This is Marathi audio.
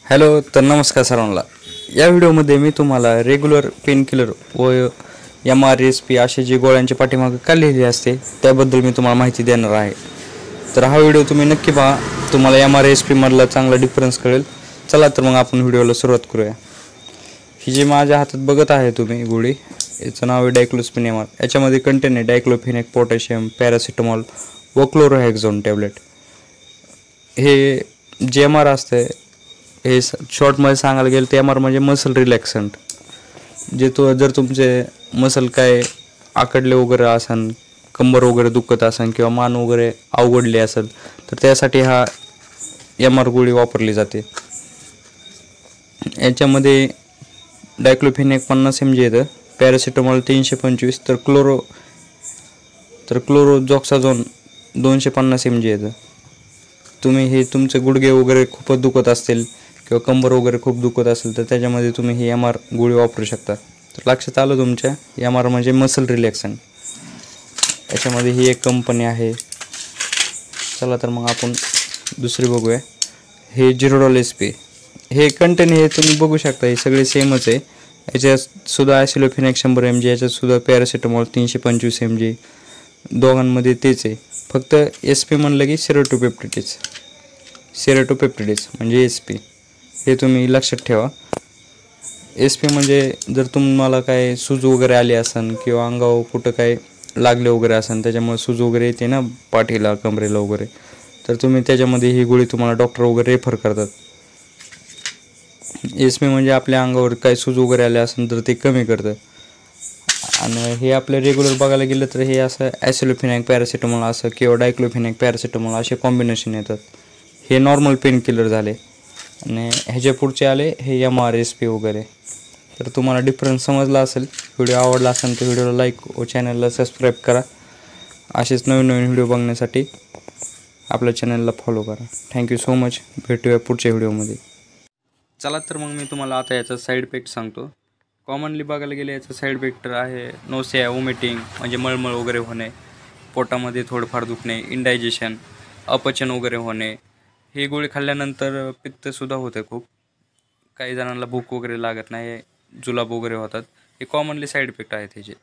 हॅलो तर नमस्कार सर्वांना। या व्हिडिओमध्ये मी तुम्हाला रेग्युलर पेनकिलर व MRSP असे जे गोळ्यांचे पाठीमागे का लिहिलेले असते त्याबद्दल मी तुम्हाला माहिती देणार आहे। तर हा व्हिडिओ तुम्ही नक्की पहा, तुम्हाला MRSP मधला चांगला डिफरन्स कळेल। चला तर मग आपण व्हिडिओला सुरुवात करूया। ही जी माझ्या हातात बघत आहे तुम्ही गोळी, याचं नाव आहे डायक्लोस्पिन MR। याच्यामध्ये कंटेन आहे डायक्लोफेनेक, पोटॅशियम, पॅरासिटामॉल व क्लोरोहेक्झोन टॅबलेट। हे जे MR असते हे शॉर्टमध्ये सांगायला गेलं तर MR म्हणजे मसल रिलॅक्संट। जे जर तुमचे मसल काय आकडले वगैरे असन, कंबर वगैरे दुखत असन किंवा मान वगैरे अवघडली असेल तर त्यासाठी हा MR गोळी वापरली जाते। याच्यामध्ये डायक्लोफेनेक 50 mg येतं, पॅरासिटामॉल 325, तर क्लोरोजॉक्साझोन 250 mg येतं। तुम्ही हे तुमचे गुडघे वगैरे खूपच दुखत असतील किंवा कंबर वगैरे खूप दुखत असेल तर त्याच्यामध्ये तुम्ही ही MR गोळी वापरू शकता। तर लक्षात आलं तुमच्या, MR म्हणजे मसल रिलॅक्संट। याच्यामध्ये ही एक कंपनी आहे। चला तर मग आपण दुसरी बघूया। हे जिरोडॉल SP, हे कंटेन हे तुम्ही बघू शकता, हे सगळे सेमच आहे। याच्यात सुद्धा ॲसिलोफेनेक 100 mg, याच्यात सुद्धा पॅरासिटामॉल 325 mg, दोघांमध्ये तेच आहे। फक्त SP म्हणलं की सेरोटोपेप्टिडेज म्हणजे SP, हे तुम्ही लक्षात ठेवा। SP म्हणजे जर तुम्हाला काय सूज वगैरे आली असेल किंवा अंगावर कुठं काय लागले वगैरे असेल, त्याच्यामुळे सूज वगैरे येते ना पाठीला कमरेला वगैरे, तर तुम्ही त्याच्यामध्ये ही गोळी तुम्हाला डॉक्टर वगैरे रेफर करतात। SP म्हणजे आपल्या अंगावर काय सूज वगैरे आले असेल तर ते कमी करतं। आणि हे आपलं रेग्युलर बघायला गेलं तर हे असं ॲसिलोफेनेक पॅरासिटामॉल असं किंवा डायक्लोफेनेक पॅरासिटामॉल असे कॉम्बिनेशन येतात। हे नॉर्मल पेन किलर झाले आणि ह्याच्या पुढचे आले हे MRSP वगैरे। तर तुम्हाला डिफरन्स समजला असेल। व्हिडिओ आवडला असेल तर व्हिडिओला लाईक व चॅनलला सबस्क्राईब करा। असेच नवीन नवीन व्हिडिओ बघण्यासाठी आपल्या चॅनलला फॉलो करा। Thank you so much. भेटूया पुढच्या व्हिडिओमध्ये। चला तर मग मी तुम्हाला आता याचा साईड इफेक्ट सांगतो। कॉमनली बघायला गेले याचा साईड इफेक्ट आहे नोसिया, वॉमिटिंग म्हणजे मळमळ वगैरे होणे, पोटामध्ये थोडंफार दुखणे, इंडायजेशन, अपचन वगैरे होणे। ही गोळी खाल्ल्यानंतर पित्तसुद्धा होते खूप, काही जणांना भूक वगैरे लागत नाही, जुलाब वगैरे होतात। हे कॉमनली साईड इफेक्ट आहेत ह्याचे।